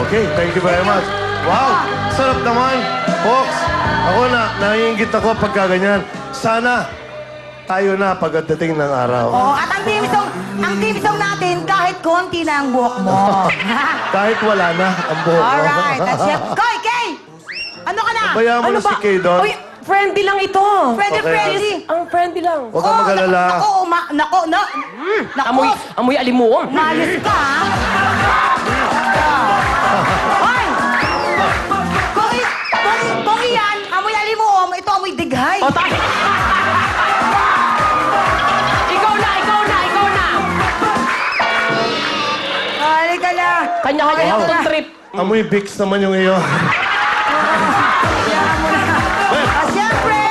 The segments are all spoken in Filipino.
Okay, thank you very much. Wow, sarap naman. Folks, ako naiingit ako pagka ganyan. Sana tayo na pagdating ng araw. Oo, at ang team song natin, kahit konti na ang buhok mo. Kahit wala na ang buhok mo. Alright, at chef, Koy, Kay! Ano ka na? Bayaan mo na si Kay doon. Uy, friendly lang ito. Friendly. Ang friendly lang. Huwag kang mag-alala. Nako, Amoy alimuong. Mayos ka, ha? Hoy! Kung iyan, amoy alimuom, ito amoy dighay. O, tayo. Ikaw na. Halika na. Kanya-kanya Wow. itong trip. Amoy Vicks naman yung iyo. Siyempre!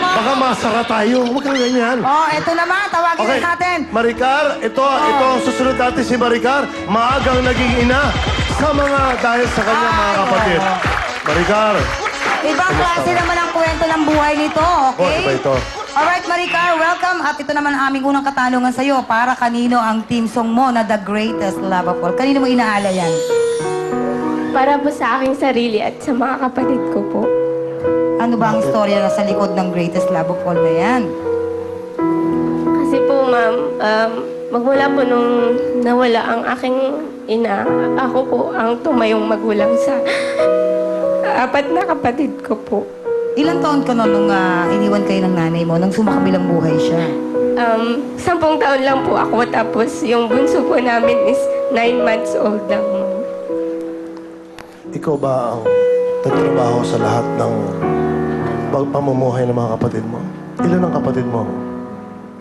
Baka masara tayo. Huwag kang ganyan. Oh, ito naman, tawagin Okay, na natin. Maricar, ito ang susunod natin si Maricar. Maagang naging ina sa mga dahil sa kanyang mga kapatid. Maricar, Ibang klase naman ang kwento ng buhay nito, okay? iba ito. Alright, Maricar, welcome. At ito naman ang aming unang katanungan sa'yo. Para kanino ang team song mo na The Greatest Love of All? Kanino mo inaala yan? Para po sa aking sarili at sa mga kapatid ko po. Ano ba ang istorya na sa likod ng Greatest Love of All na yan? Kasi po, ma'am, magmula po nung nawala ang aking ina, ako po ang tumayong magulang sa apat na kapatid ko po. Ilang taon ka nung iniwan kayo ng nanay mo, nang sumakabilang buhay siya? 10 taon lang po ako, tapos yung bunso po namin is 9 months old lang, ma'am. Ikaw ba ang nagtrabaho sa lahat ng pamumuhay ng mga kapatid mo? Ilan ang kapatid mo?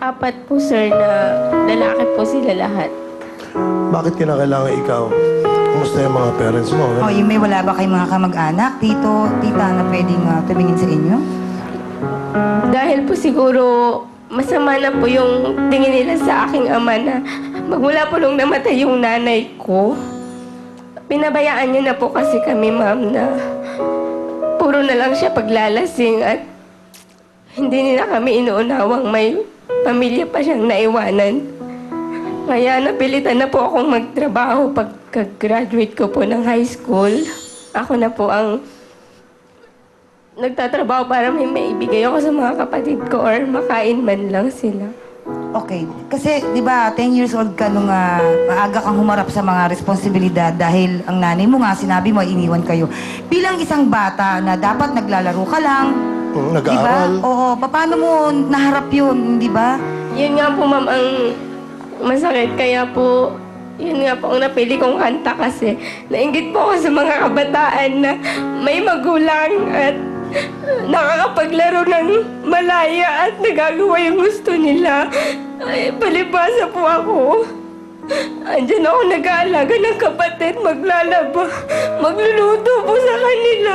4 po, sir, na lalaki po sila lahat. Bakit kinakailangan ikaw? Kumusta yung mga parents mo? O, yung may wala ba kayong mga kamag-anak, tito, tita na pwedeng tumingin sa inyo? Dahil po siguro masama na po yung tingin nila sa aking ama na magmula po nung namatay yung nanay ko. Pinabayaan niya na po kasi kami, ma'am, na puro na lang siya paglalasing at hindi nila kami inuunawang may pamilya pa siyang naiwanan. Kaya napilitan na po akong magtrabaho pagka-graduate ko po ng high school. Ako na po ang nagtatrabaho para may maibigay ako sa mga kapatid ko or makain man lang sila. Okay. Kasi, di ba, 10 years old ka nung maaga kang humarap sa mga responsibilidad dahil ang nanay mo nga, sinabi mo, iniwan kayo. Bilang isang bata na dapat naglalaro ka lang, di ba? Nag-aaral? Oo. Paano mo naharap yun, di ba? Yun nga po, ma'am, ang masakit. Kaya po, yun nga po ang napili kong kanta kasi nainggit po ako sa mga kabataan na may magulang at nakakapaglaro ng malaya at nagagawa yung gusto nila. Ay, palibasa po ako. Andyan ako nag-aalaga ng kapatid, maglalaba, magluluto po sa kanila.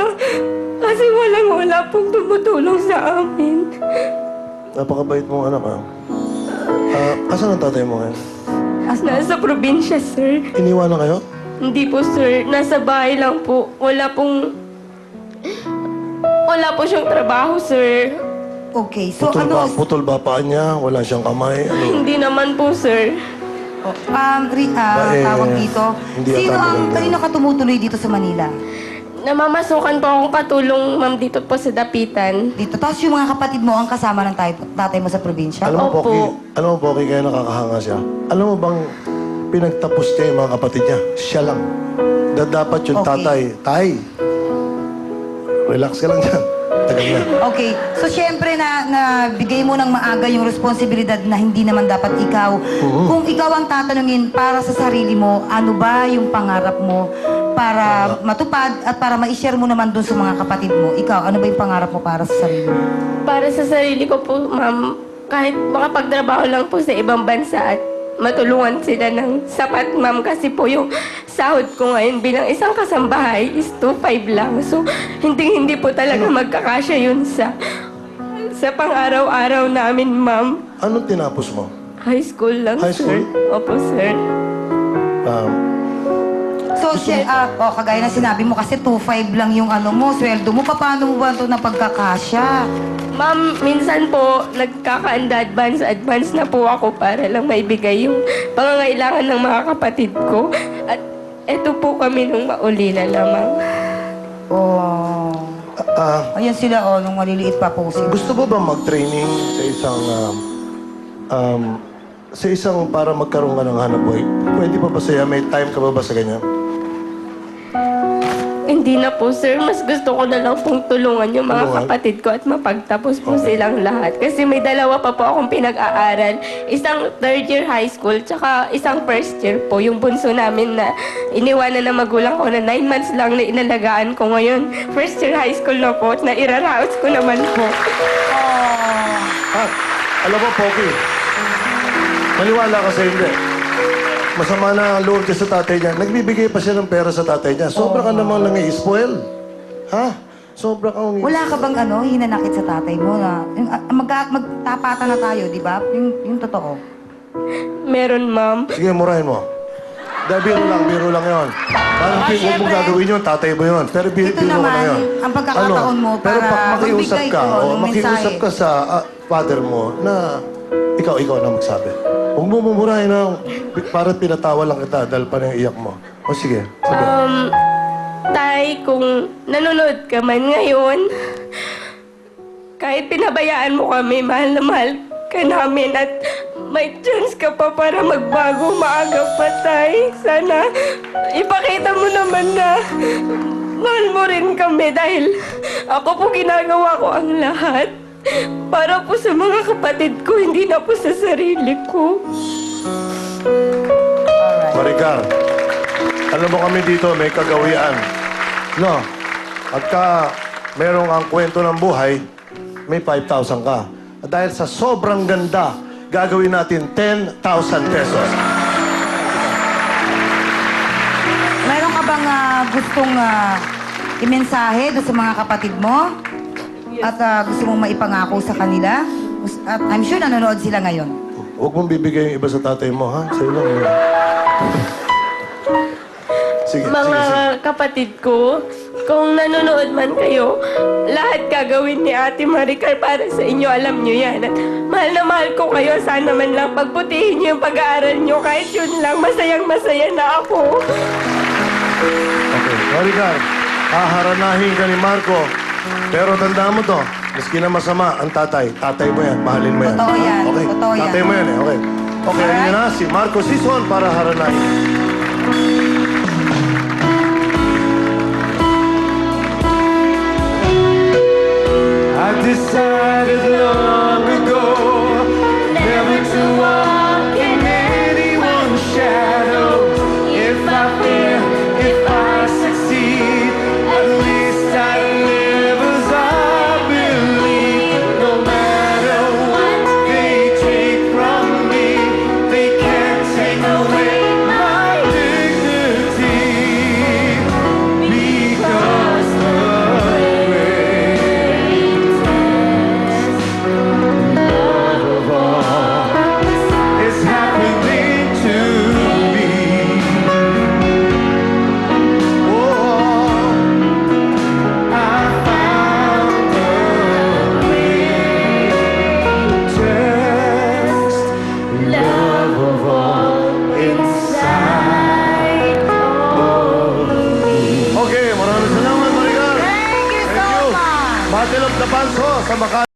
Kasi wala pong tumutulong sa amin. Napakabait mong anak, ha? Asan ang tatay mo ngayon? Nasa probinsya, sir. Iniwanan kayo? Hindi po, sir. Nasa bahay lang po. Wala po siyang trabaho, sir. Okay. So, ano? Putol ba paa niya? Wala siyang kamay? Ano? Hindi naman po, sir. Tawag dito. hindi Sino ata ang, maganda. kanino ka tumutuloy dito sa Manila? Namamasukan po akong katulong, ma'am, dito po sa Dapitan. Dito. Tapos yung mga kapatid mo ang kasama ng tatay mo sa probinsya? Alam mo, Opo. Poki, kaya nakakahanga siya. Alam mo bang pinagtapos niya yung mga kapatid niya? Siya lang. Dapat yung Okay. tatay. Tay, relax ka lang dyan. Tagal na. Okay. So, syempre na bigay mo ng maaga yung responsibilidad na hindi naman dapat ikaw. Kung ikaw ang tatanungin para sa sarili mo, ano ba yung pangarap mo para matupad at para ma-share mo naman dun sa mga kapatid mo? Ikaw, ano ba yung pangarap mo para sa sarili mo? Para sa sarili ko po, ma'am, kahit makapagtrabaho lang po sa ibang bansa at matulungan sila ng sapat, ma'am, kasi po yung sahod ko ngayon bilang isang kasambahay is 2.5 lang. So, hindi po talaga magkakasya yun sa pang-araw-araw namin, ma'am. Anong tinapos mo? High school lang, High sir. school? Opo, sir. So, kagaya na sinabi mo, kasi 2.5 lang yung ano mo, sweldo mo. Paano mo ba ito na pagkakasya? Ma'am, minsan po, advance na po ako para lang maibigay yung pangangailangan ng mga kapatid ko. At eto po kami nung maulila lamang. Oh. Ayan sila, oh, nung maliliit pa po sila. Gusto mo ba mag-training sa isang para magkaroon ka ng hanap buhay? Pwede pa ba sa'yo? May time ka ba sa ganyan? Hindi na po, sir. Mas gusto ko na lang pong tulungan yung mga Tulungan? kapatid ko at mapagtapos po silang lahat. Kasi may dalawa pa po akong pinag-aaral. Isang third year high school, tsaka isang first year po. Yung bunso namin na iniwanan na magulang ko na 9 months lang na inalagaan ko ngayon. First year high school na po at nairaraos ko naman po. Alam mo, Pogi, maniwala ka sa hindi. Masama na ang loob niya sa tatay niya. Nagbibigay pa siya ng pera sa tatay niya. Sobra ka namang nang-i-spoil. Ha? Sobra kang... Wala ka bang hinanakit sa tatay mo na magtapatan na tayo, di ba? Yung totoo. Meron, ma'am. Sige, murahin mo. Dahil biro lang yun. Parang huwag mong syempre. gagawin yun, tatay mo yun. Pero Ito biro ka na naman, yun. ang pagkakataon mo Pero para pag makiusap magbigay ka, ko ng makiusap mensahe. ka sa father mo na ikaw na magsabi. Huwag mo mumurahin na para pinatawa lang kita dahil pa nang iyak mo. O sige, sabi. Tay, kung nanonood ka man ngayon, kahit pinabayaan mo kami, mahal na mahal ka namin at may chance ka pa para magbago maaga pa, Tay. Sana ipakita mo naman na mahal mo rin kami dahil ako po ginagawa ko ang lahat para po sa mga kapatid ko, hindi na po sa sarili ko. Maricar, alam mo kami dito may kagawian. No, pagka merong ang kwento ng buhay, may 5,000 ka. At dahil sa sobrang ganda, gagawin natin 10,000 pesos. Meron ka bang gustong imensahe doon sa mga kapatid mo? At gusto mong maipangako sa kanila? At I'm sure nanonood sila ngayon. Huwag mong bibigay yung iba sa tatay mo, ha? Sa'yo lang. Sige, Mga sige. kapatid ko, kung nanonood man kayo, lahat gagawin ni Ate Maricar para sa inyo, alam nyo yan. At mahal na mahal ko kayo, sana man lang pagbutihin nyo yung pag-aaral nyo. Kahit yun lang, masayang-masaya na ako. Okay, Maricar, haharanahin ka ni Marco. Pero tandaan mo to, maski na masama ang tatay mo yan, mahalin mo yan. Totoo yan, Okay, totoo yan. tatay mo yan eh, okay. Okay, Alright. yun na si Marco Sison para haranahin. I decided long ago never to walk in anyone's shadow. If I fail, if I succeed, at least I live as I believe. No matter what they take from me, they can't take away my dignity. Because the is happening to me. Oh, I found the greatest love of all inside of me. Okay, maraming salamat, Maricar. Thank you so much! Battle of the Bands ho, sa Makati.